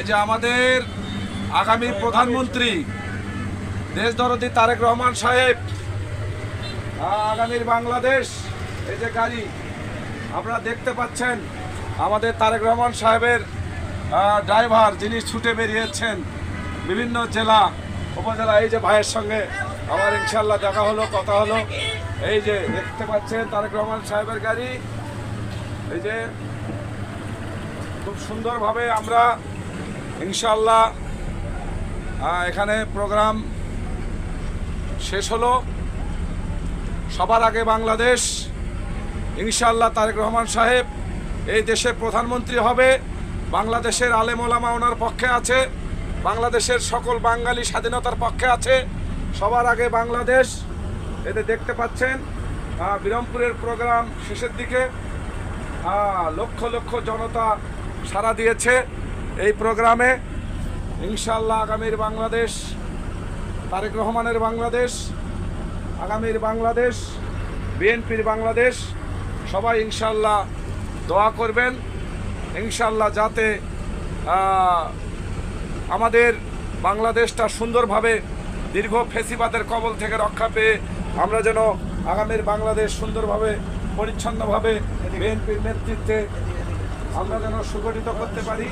এই যে আমাদের আগামী প্রধানমন্ত্রী দেশদরদি তারেক রহমান সাহেব, আগামীর বাংলাদেশ, এই যে গাড়ি আপনারা দেখতে পাচ্ছেন, আমাদের তারেক রহমান সাহেবের ড্রাইভার যিনি ছুটে বেরিয়েছেন বিভিন্ন জেলা উপজেলা। এই যে ভাইয়ের সঙ্গে আমার ইনশাল্লাহ দেখা হলো, কথা হলো। এই যে দেখতে পাচ্ছেন তারেক রহমান সাহেবের গাড়ি, এই যে খুব সুন্দরভাবে আমরা ইনশাল্লাহ এখানে প্রোগ্রাম শেষ হলো। সবার আগে বাংলাদেশ, ইনশাল্লাহ তারেক রহমান সাহেব এই দেশের প্রধানমন্ত্রী হবে। বাংলাদেশের আলেম ওলামা ওনার পক্ষে আছে, বাংলাদেশের সকল বাঙালি স্বাধীনতার পক্ষে আছে। সবার আগে বাংলাদেশ। এতে দেখতে পাচ্ছেন বিরামপুরের প্রোগ্রাম শেষের দিকে লক্ষ লক্ষ জনতা সাড়া দিয়েছে এই প্রোগ্রামে। ইনশাল্লাহ আগামীর বাংলাদেশ, তারেক রহমানের বাংলাদেশ, আগামীর বাংলাদেশ, বিএনপির বাংলাদেশ। সবাই ইনশাল্লাহ দোয়া করবেন ইনশাল্লাহ, যাতে আমাদের বাংলাদেশটা সুন্দরভাবে দীর্ঘ ফেসিবাদের কবল থেকে রক্ষা পেয়ে আমরা যেন আগামীর বাংলাদেশ সুন্দরভাবে পরিচ্ছন্নভাবে বিএনপির নেতৃত্বে আমরা যেন সুগঠিত করতে পারি।